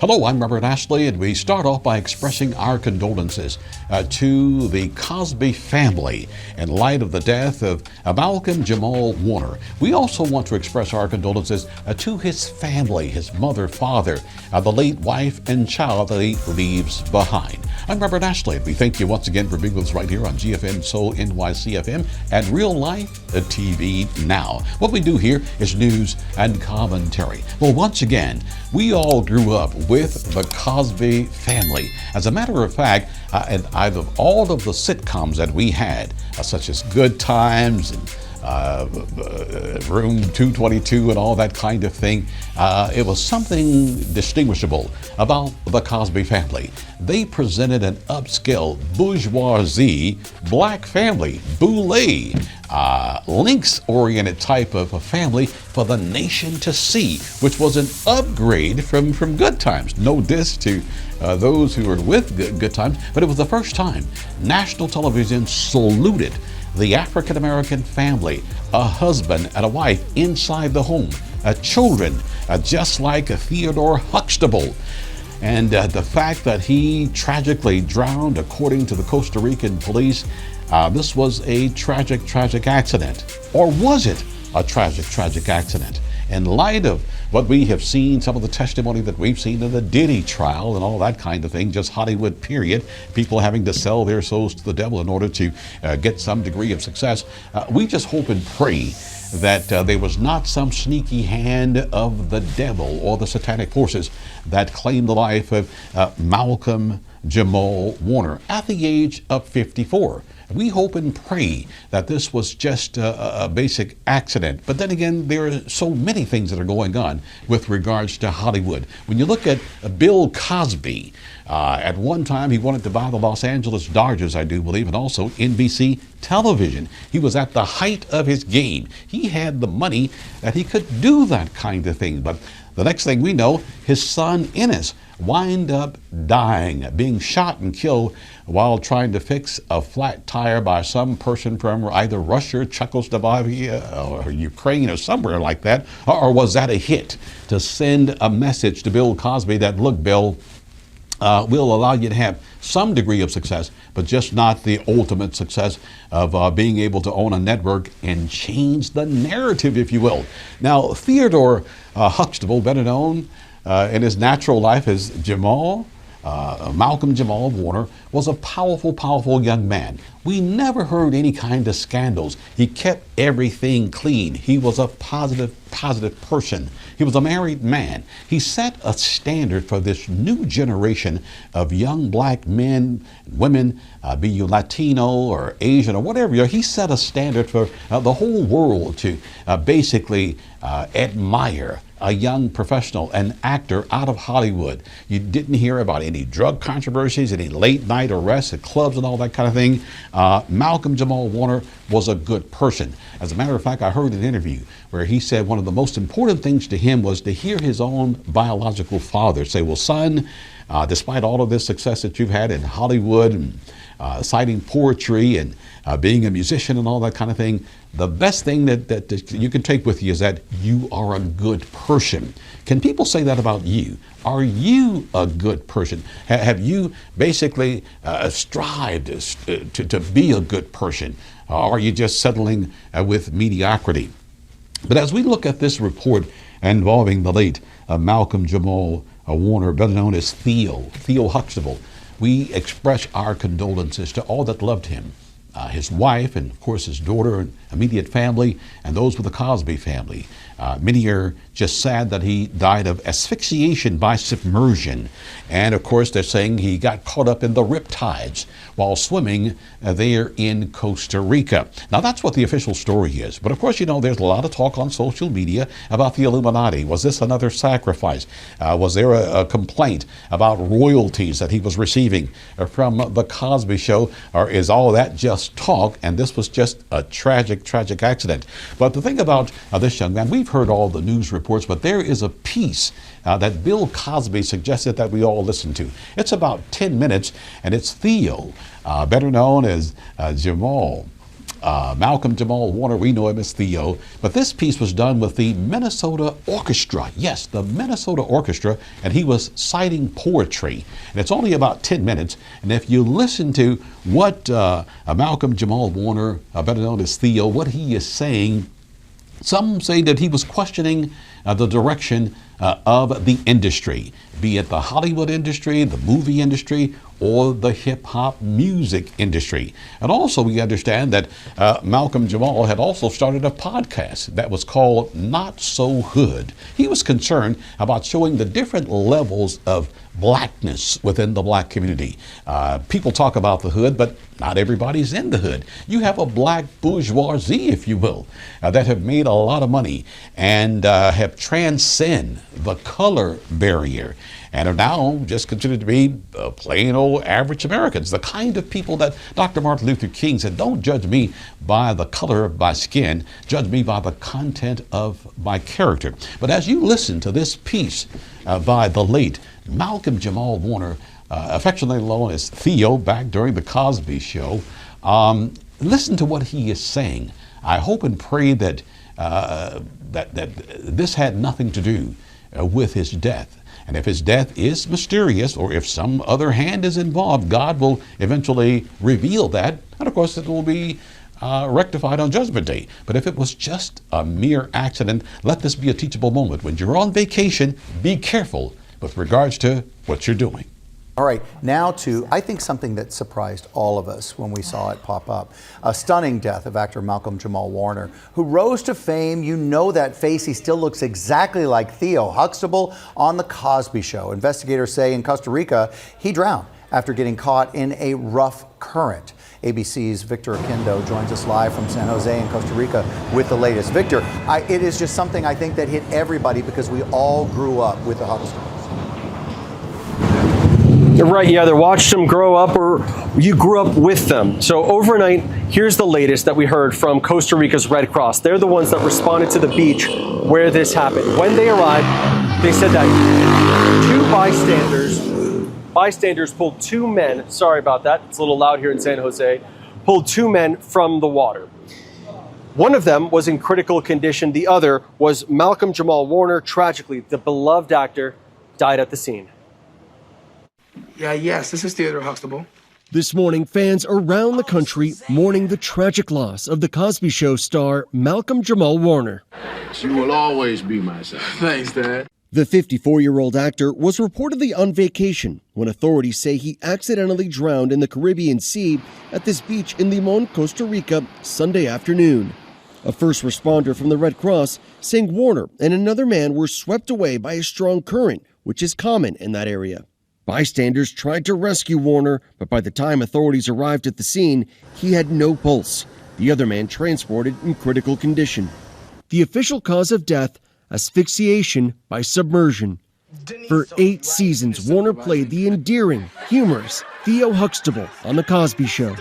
Hello, I'm Robert Ashley, and we start off by expressing our condolences to the Cosby family in light of the death of Malcolm-Jamal Warner. We also want to express our condolences to his family, his mother, father, the late wife and child that he leaves behind. I'm Robert Ashley, and we thank you once again for being with us right here on GFM Soul NYC-FM and Real Life TV Now. What we do here is news and commentary. Well, once again, we all grew up with the Cosby family. As a matter of fact, out of all of the sitcoms that we had, such as Good Times and Room 222 and all that kind of thing, it was something distinguishable about the Cosby family. They presented an upscale, bourgeoisie, black family, boule, Lynx-oriented type of a family for the nation to see, which was an upgrade from Good Times. No diss to those who were with Good Times, but it was the first time national television saluted the African-American family, a husband and a wife inside the home, children, just like Theodore Huxtable. And the fact that he tragically drowned, according to the Costa Rican police, this was a tragic accident. Or was it a tragic accident? In light of what we have seen, some of the testimony that we've seen in the Diddy trial and all that kind of thing, just Hollywood period, people having to sell their souls to the devil in order to get some degree of success, we just hope and pray that there was not some sneaky hand of the devil or the satanic forces that claimed the life of Malcolm-Jamal Warner at the age of 54. We hope and pray that this was just a basic accident. But then again, there are so many things that are going on with regards to Hollywood. When you look at Bill Cosby, at one time he wanted to buy the Los Angeles Dodgers, I do believe, and also NBC television. He was at the height of his game. He had the money that he could do that kind of thing. But the next thing we know, his son Ennis wind up dying, being shot and killed while trying to fix a flat tire by some person from either Russia, Czechoslovakia, or Ukraine, or somewhere like that. Or was that a hit to send a message to Bill Cosby that, look, Bill, we'll allow you to have some degree of success, but just not the ultimate success of being able to own a network and change the narrative, if you will. Now, Theodore Huxtable, better known in his natural life as Malcolm-Jamal Warner, was a powerful young man. We never heard any kind of scandals. He kept everything clean. He was a positive person. He was a married man. He set a standard for this new generation of young black men, women, be you Latino or Asian or whatever you are. He set a standard for the whole world to basically admire a young professional, an actor out of Hollywood. You didn't hear about any drug controversies, any late night arrests at clubs and all that kind of thing. Malcolm-Jamal Warner was a good person. As a matter of fact, I heard an interview where he said one of the most important things to him was to hear his own biological father say, well, son, despite all of this success that you've had in Hollywood and citing poetry and being a musician and all that kind of thing, the best thing that you can take with you is that you are a good person. Can people say that about you? Are you a good person? Have you basically strived to be a good person? Or are you just settling with mediocrity? But as we look at this report involving the late Malcolm-Jamal Warner, better known as Theo Huxtable, we express our condolences to all that loved him, his wife, and of course his daughter and immediate family, and those with the Cosby family. Many are just sad that he died of asphyxiation by submersion. And of course, they're saying he got caught up in the riptides while swimming there in Costa Rica. Now, that's what the official story is. But of course, you know, there's a lot of talk on social media about the Illuminati. Was this another sacrifice? Was there a complaint about royalties that he was receiving from the Cosby Show? Or is all that just talk and this was just a tragic accident? But the thing about this young man, we've heard all the news reports, but there is a piece that Bill Cosby suggested that we all listen to. It's about 10 minutes, and it's Theo, better known as Jamal Malcolm-Jamal Warner, we know him as Theo, but this piece was done with the Minnesota Orchestra. Yes, the Minnesota Orchestra, and he was citing poetry. And it's only about 10 minutes, and if you listen to what Malcolm-Jamal Warner, better known as Theo, what he is saying, some say that he was questioning the direction of the industry, be it the Hollywood industry, the movie industry, or the hip-hop music industry. And also we understand that Malcolm-Jamal had also started a podcast that was called Not So Hood. He was concerned about showing the different levels of blackness within the black community. People talk about the hood, but not everybody's in the hood. You have a black bourgeoisie, if you will, that have made a lot of money and have transcended the color barrier and are now just considered to be plain old average Americans, the kind of people that Dr. Martin Luther King said, don't judge me by the color of my skin, judge me by the content of my character. But as you listen to this piece by the late Malcolm-Jamal Warner, affectionately known as Theo back during the Cosby Show, listen to what he is saying. I hope and pray that that this had nothing to do with his death. And if his death is mysterious, or if some other hand is involved, God will eventually reveal that. And of course, it will be rectified on Judgment Day. But if it was just a mere accident, let this be a teachable moment. When you're on vacation, be careful with regards to what you're doing. All right, now to, I think, something that surprised all of us when we saw it pop up. A stunning death of actor Malcolm-Jamal Warner, who rose to fame. You know that face. He still looks exactly like Theo Huxtable on The Cosby Show. Investigators say in Costa Rica, he drowned after getting caught in a rough current. ABC's Victor Akindo joins us live from San Jose in Costa Rica with the latest. Victor, it is just something I think that hit everybody because we all grew up with the Huxtables. Right, you either watched them grow up or you grew up with them. So overnight, here's the latest that we heard from Costa Rica's Red Cross. They're the ones that responded to the beach where this happened. When they arrived, they said that two bystanders pulled two men, sorry about that, it's a little loud here in San Jose, pulled two men from the water. One of them was in critical condition. The other was Malcolm-Jamal Warner. Tragically, the beloved actor died at the scene. Yes, this is Theodore Huxtable. This morning, fans around the country mourning the tragic loss of the Cosby Show star Malcolm-Jamal Warner. You will always be my son. Thanks, Dad. The 54-year-old actor was reportedly on vacation when authorities say he accidentally drowned in the Caribbean Sea at this beach in Limon, Costa Rica, Sunday afternoon. A first responder from the Red Cross saying Warner and another man were swept away by a strong current, which is common in that area. Bystanders tried to rescue Warner, but by the time authorities arrived at the scene, he had no pulse. The other man transported in critical condition. The official cause of death, asphyxiation by submersion. For 8 seasons, Warner played the endearing, humorous Theo Huxtable on The Cosby Show.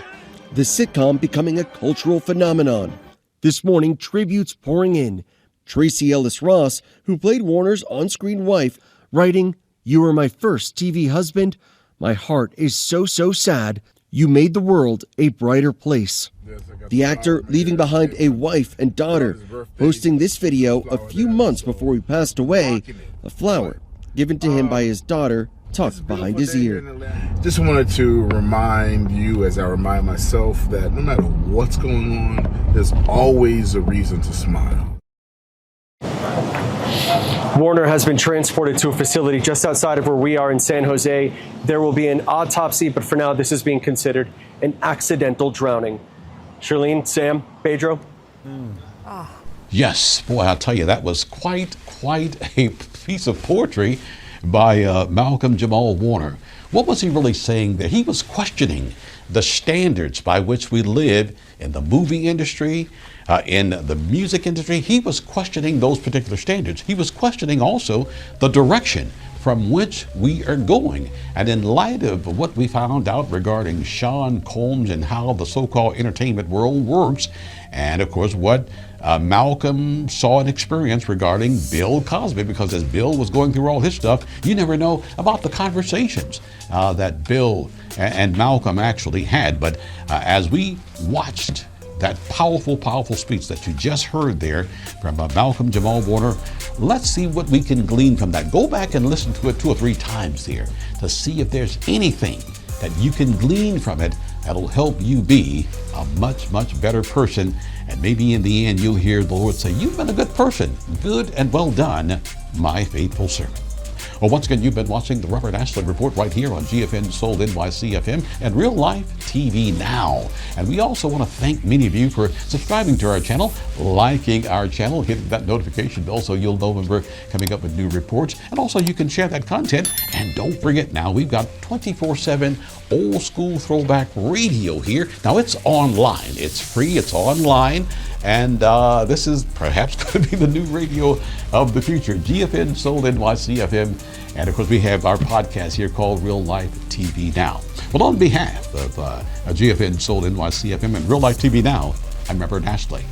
The sitcom becoming a cultural phenomenon. This morning, tributes pouring in. Tracy Ellis Ross, who played Warner's on-screen wife, writing, "You were my first TV husband. My heart is so sad. You made the world a brighter place." The actor leaving behind a wife and daughter, posting this video a few months before he passed away, a flower given to him by his daughter tucked behind his ear. Just wanted to remind you, as I remind myself, that no matter what's going on, there's always a reason to smile. Warner has been transported to a facility just outside of where we are in San Jose. There will be an autopsy, but for now, this is being considered an accidental drowning. Charlene, Sam, Pedro. Yes, boy, I'll tell you, that was quite a piece of poetry by Malcolm-Jamal Warner. What was he really saying there? He was questioning the standards by which we live in the movie industry, in the music industry. He was questioning those particular standards. He was questioning also the direction from which we are going. And in light of what we found out regarding Sean Combs and how the so-called entertainment world works, and of course what Malcolm saw and experienced regarding Bill Cosby, because as Bill was going through all his stuff, you never know about the conversations that Bill and Malcolm actually had. But as we watched that powerful, powerful speech that you just heard there from Malcolm-Jamal Warner. Let's see what we can glean from that. Go back and listen to it 2 or 3 times there to see if there's anything that you can glean from it that'll help you be a much, much better person. And maybe in the end, you'll hear the Lord say, you've been a good person. Good and well done, my faithful servant. Well, once again, you've been watching the Robert Ashley Report right here on GFN Soul NYC FM and Real Life TV Now. And we also want to thank many of you for subscribing to our channel, liking our channel, hitting that notification bell so you'll know when we're coming up with new reports. And also you can share that content. And don't forget now, we've got 24/7 old school throwback radio here. Now it's online. It's free. It's online. And this is perhaps going to be the new radio of the future, GFN Soul NYC FM. And of course, we have our podcast here called Real Life TV Now. Well, on behalf of GFN Soul NYC FM and Real Life TV Now, I'm Robert Ashley.